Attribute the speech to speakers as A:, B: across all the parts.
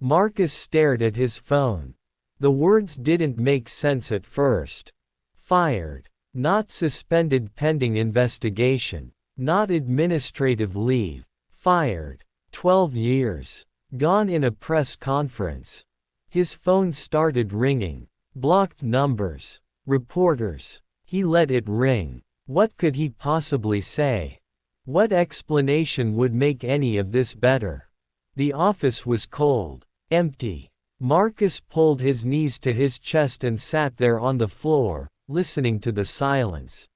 A: Marcus stared at his phone. The words didn't make sense at first. Fired. Not suspended pending investigation. Not administrative leave. Fired. 12 years. Gone in a press conference. His phone started ringing. Blocked numbers. Reporters. He let it ring. What could he possibly say? What explanation would make any of this better? The office was cold. Empty. Marcus pulled his knees to his chest and sat there on the floor, listening to the silence.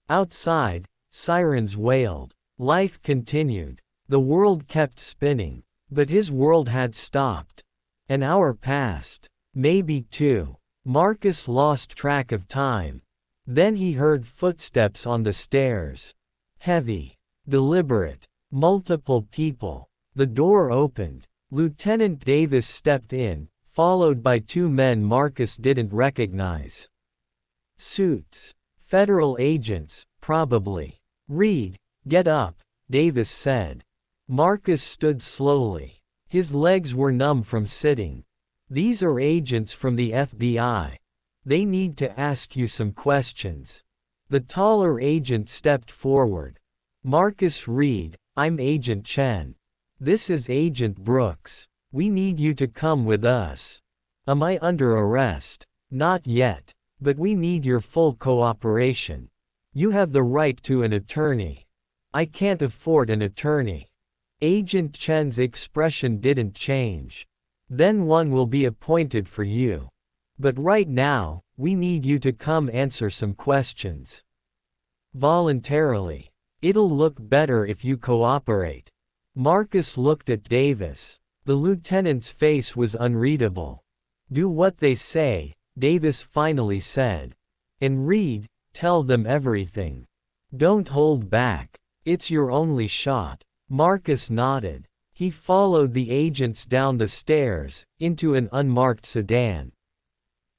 A: Outside, sirens wailed. Life continued. The world kept spinning. But his world had stopped. An hour passed. Maybe two. Marcus lost track of time. Then he heard footsteps on the stairs. Heavy. Deliberate. Multiple people. The door opened. Lieutenant Davis stepped in, followed by two men Marcus didn't recognize. Suits. Federal agents, probably. "Reed, get up," Davis said. Marcus stood slowly. His legs were numb from sitting. "These are agents from the FBI. They need to ask you some questions." The taller agent stepped forward. "Marcus Reed, I'm Agent Chen. This is Agent Brooks. We need you to come with us." "Am I under arrest?" "Not yet. But we need your full cooperation. You have the right to an attorney." "I can't afford an attorney." Agent Chen's expression didn't change. "Then one will be appointed for you. But right now, we need you to come answer some questions. Voluntarily. It'll look better if you cooperate." Marcus looked at Davis. The lieutenant's face was unreadable. "Do what they say," Davis finally said. "And Reed, tell them everything. Don't hold back. It's your only shot." Marcus nodded. He followed the agents down the stairs, into an unmarked sedan.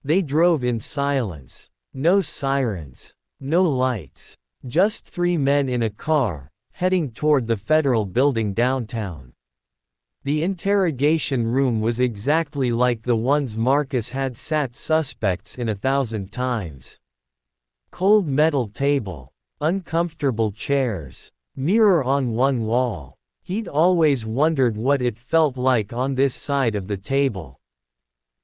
A: They drove in silence. No sirens. No lights. Just three men in a car, heading toward the federal building downtown. The interrogation room was exactly like the ones Marcus had sat suspects in 1,000 times. Cold metal table. Uncomfortable chairs. Mirror on one wall. He'd always wondered what it felt like on this side of the table.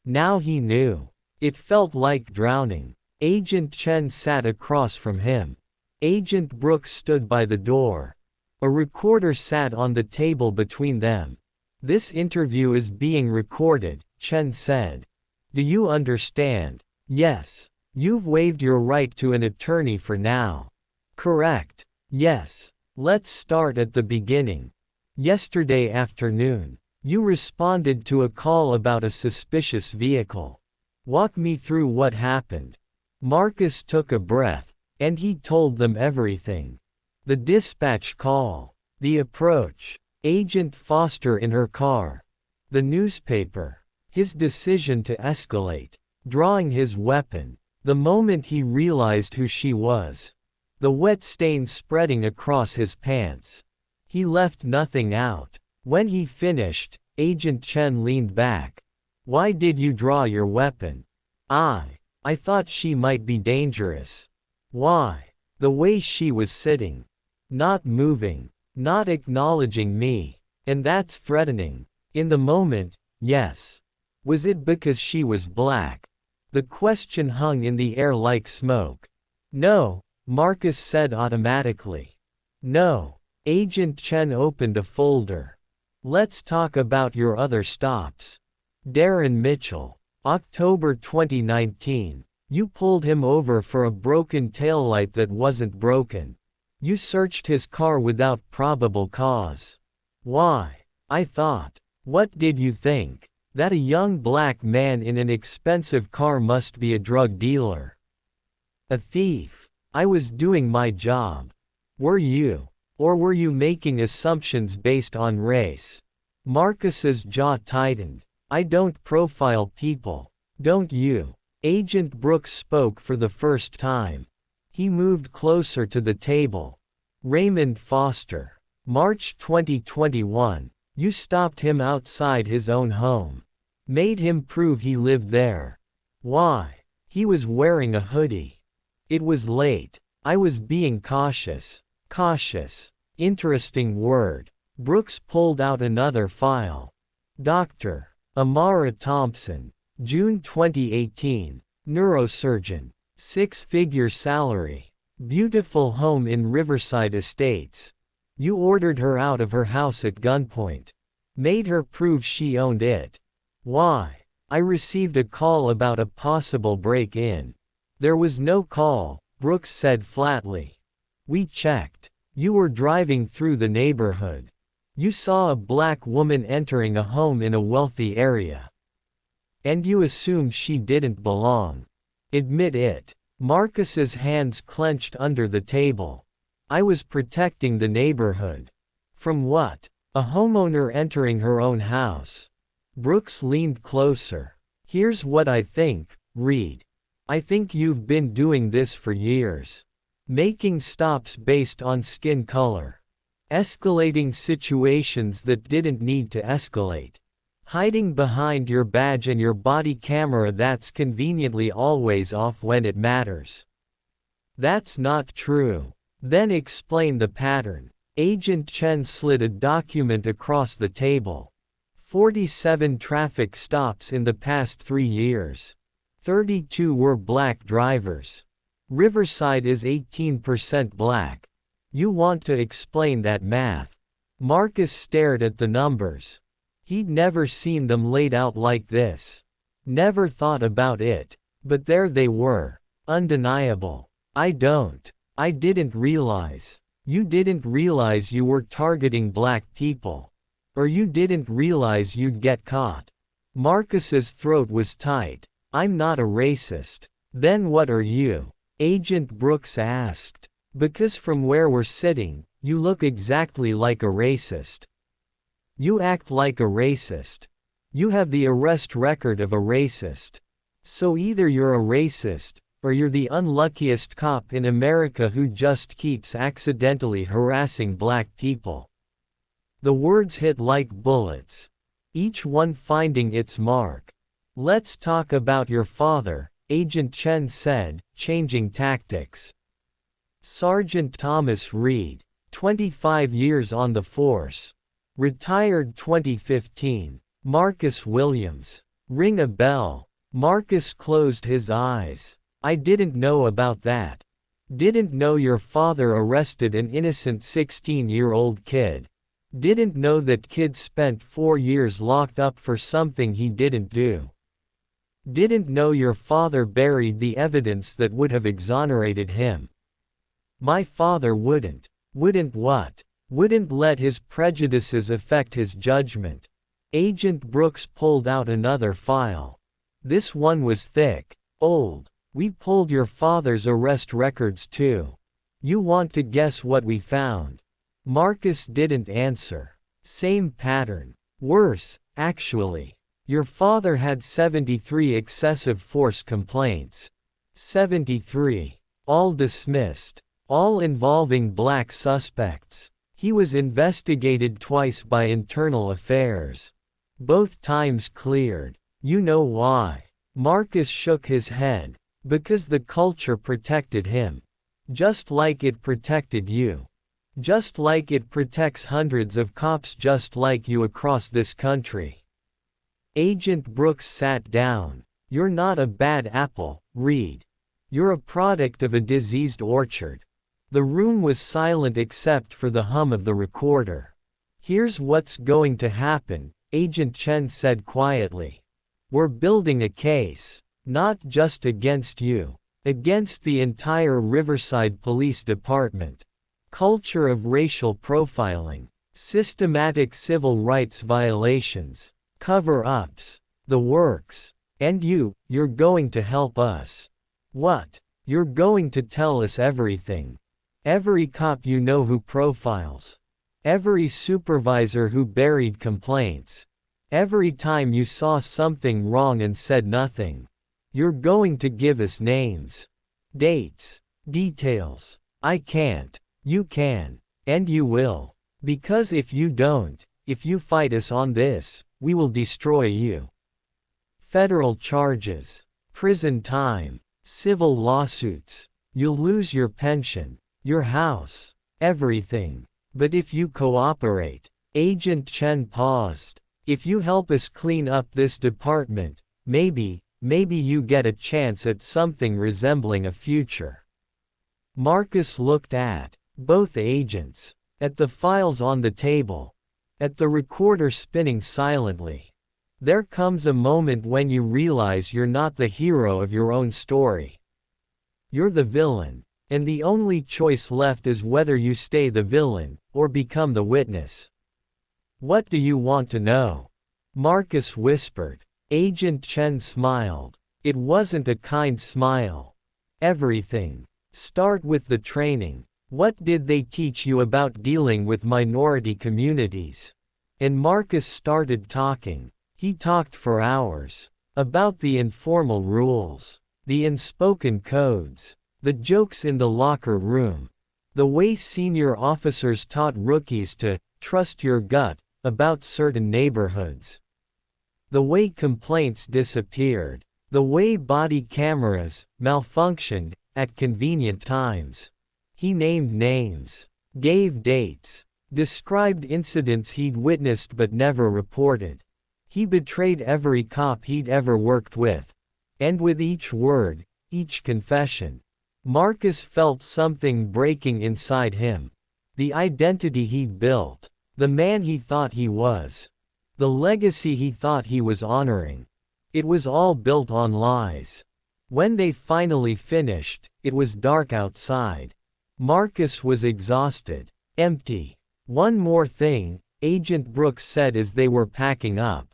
A: Now he knew. It felt like drowning. Agent Chen sat across from him. Agent Brooks stood by the door. A recorder sat on the table between them. "This interview is being recorded," Chen said. "Do you understand?" "Yes. You've waived your right to an attorney for now." "Correct." "Yes. Let's start at the beginning. Yesterday afternoon, you responded to a call about a suspicious vehicle. Walk me through what happened." Marcus took a breath, and he told them everything. The dispatch call. The approach. Agent Foster in her car. The newspaper. His decision to escalate. Drawing his weapon. The moment he realized who she was. The wet stain spreading across his pants. He left nothing out. When he finished, Agent Chen leaned back. "Why did you draw your weapon?" I thought she might be dangerous." "Why?" "The way she was sitting. Not moving. Not acknowledging me. And that's threatening." "In the moment, yes." "Was it because she was black?" The question hung in the air like smoke. "No," Marcus said automatically. "No." Agent Chen opened a folder. "Let's talk about your other stops." Darren Mitchell. October 2019. You pulled him over for a broken taillight that wasn't broken. You searched his car without probable cause. Why? I thought. What did you think? That a young black man in an expensive car must be a drug dealer. A thief. I was doing my job. Were you? Or were you making assumptions based on race? Marcus's jaw tightened. I don't profile people. Don't you? Agent Brooks spoke for the first time. He moved closer to the table. Raymond Foster. March 2021. You stopped him outside his own home. Made him prove he lived there. Why? He was wearing a hoodie. It was late. I was being cautious. Cautious. Interesting word. Brooks pulled out another file. Dr. Amara Thompson. June 2018. Neurosurgeon. 6-figure salary. Beautiful home in Riverside Estates. You ordered her out of her house at gunpoint. Made her prove she owned it. Why? I received a call about a possible break-in. There was no call, Brooks said flatly. We checked. You were driving through the neighborhood. You saw a black woman entering a home in a wealthy area. And you assumed she didn't belong. Admit it. Marcus's hands clenched under the table. I was protecting the neighborhood. From what? A homeowner entering her own house. Brooks leaned closer. Here's what I think, Reed. I think you've been doing this for years. Making stops based on skin color. Escalating situations that didn't need to escalate. Hiding behind your badge and your body camera that's conveniently always off when it matters. That's not true. Then explain the pattern. Agent Chen slid a document across the table. 47 traffic stops in the past 3 years. 32 were black drivers. Riverside is 18% black. You want to explain that math? Marcus stared at the numbers. He'd never seen them laid out like this. Never thought about it. But there they were. Undeniable. I didn't realize. You didn't realize you were targeting black people. Or you didn't realize you'd get caught. Marcus's throat was tight. I'm not a racist. Then what are you? Agent Brooks asked. Because from where we're sitting, you look exactly like a racist. You act like a racist. You have the arrest record of a racist. So either you're a racist, or you're the unluckiest cop in America who just keeps accidentally harassing black people. The words hit like bullets. Each one finding its mark. Let's talk about your father, Agent Chen said, changing tactics. Sergeant Thomas Reed, 25 years on the force. Retired 2015. Marcus Williams. Ring a bell. Marcus closed his eyes. I didn't know about that. Didn't know your father arrested an innocent 16-year-old kid. Didn't know that kid spent 4 years locked up for something he didn't do. Didn't know your father buried the evidence that would have exonerated him. My father wouldn't. Wouldn't what? Wouldn't let his prejudices affect his judgment. Agent Brooks pulled out another file. This one was thick. Old. We pulled your father's arrest records too. You want to guess what we found? Marcus didn't answer. Same pattern. Worse, actually. Your father had 73 excessive force complaints. 73. All dismissed. All involving black suspects. He was investigated twice by Internal Affairs. Both times cleared. You know why? Marcus shook his head. Because the culture protected him. Just like it protected you. Just like it protects hundreds of cops just like you across this country. Agent Brooks sat down. You're not a bad apple, Reed. You're a product of a diseased orchard. The room was silent except for the hum of the recorder. Here's what's going to happen, Agent Chen said quietly. We're building a case. Not just against you. Against the entire Riverside Police Department. Culture of racial profiling. Systematic civil rights violations. Cover-ups. The works. And you're going to help us. What? You're going to tell us everything. Every cop you know who profiles. Every supervisor who buried complaints. Every time you saw something wrong and said nothing. You're going to give us names. Dates. Details. I can't. You can. And you will. Because if you don't, If you fight us on this, we will destroy you. Federal charges, prison time, civil lawsuits. You'll lose your pension, your house, everything. But if you cooperate, Agent Chen paused. If you help us clean up this department, maybe you get a chance at something resembling a future. Marcus looked at both agents, at the files on the table, at the recorder spinning silently. There comes a moment when you realize you're not the hero of your own story. You're the villain, and the only choice left is whether you stay the villain, or become the witness. What do you want to know? Marcus whispered. Agent Chen smiled. It wasn't a kind smile. Everything. Start with the training. What did they teach you about dealing with minority communities? And Marcus started talking. He talked for hours. About the informal rules, the unspoken codes, the jokes in the locker room, the way senior officers taught rookies to trust your gut about certain neighborhoods. The way complaints disappeared, the way body cameras malfunctioned at convenient times. He named names, gave dates, described incidents he'd witnessed but never reported. He betrayed every cop he'd ever worked with. And with each word, each confession, Marcus felt something breaking inside him. The identity he'd built, the man he thought he was, the legacy he thought he was honoring. It was all built on lies. When they finally finished, it was dark outside. Marcus was exhausted, empty. One more thing, Agent Brooks said as they were packing up.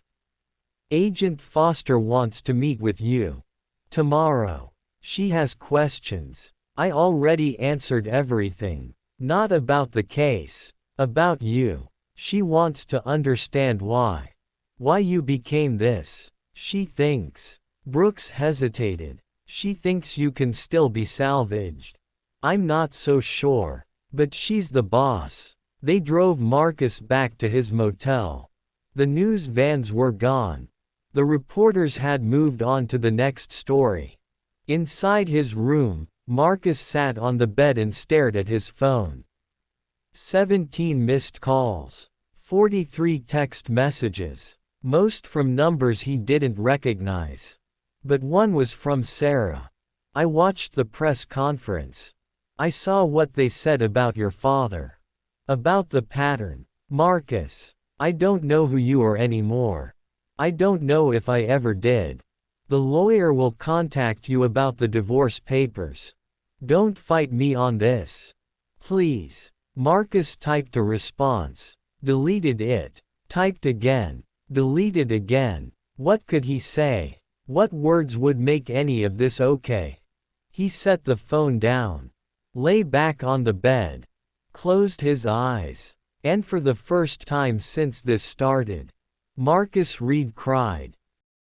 A: Agent Foster wants to meet with you. Tomorrow. She has questions. I already answered everything. Not about the case. About you. She wants to understand why. Why you became this. She thinks. Brooks hesitated. She thinks you can still be salvaged. I'm not so sure. But she's the boss. They drove Marcus back to his motel. The news vans were gone. The reporters had moved on to the next story. Inside his room, Marcus sat on the bed and stared at his phone. 17 missed calls. 43 text messages. Most from numbers he didn't recognize. But one was from Sarah. I watched the press conference. I saw what they said about your father. About the pattern. Marcus, I don't know who you are anymore. I don't know if I ever did. The lawyer will contact you about the divorce papers. Don't fight me on this. Please. Marcus typed a response. Deleted it. Typed again. Deleted again. What could he say? What words would make any of this okay? He set the phone down. Lay back on the bed. Closed his eyes. And for the first time since this started, Marcus Reed cried.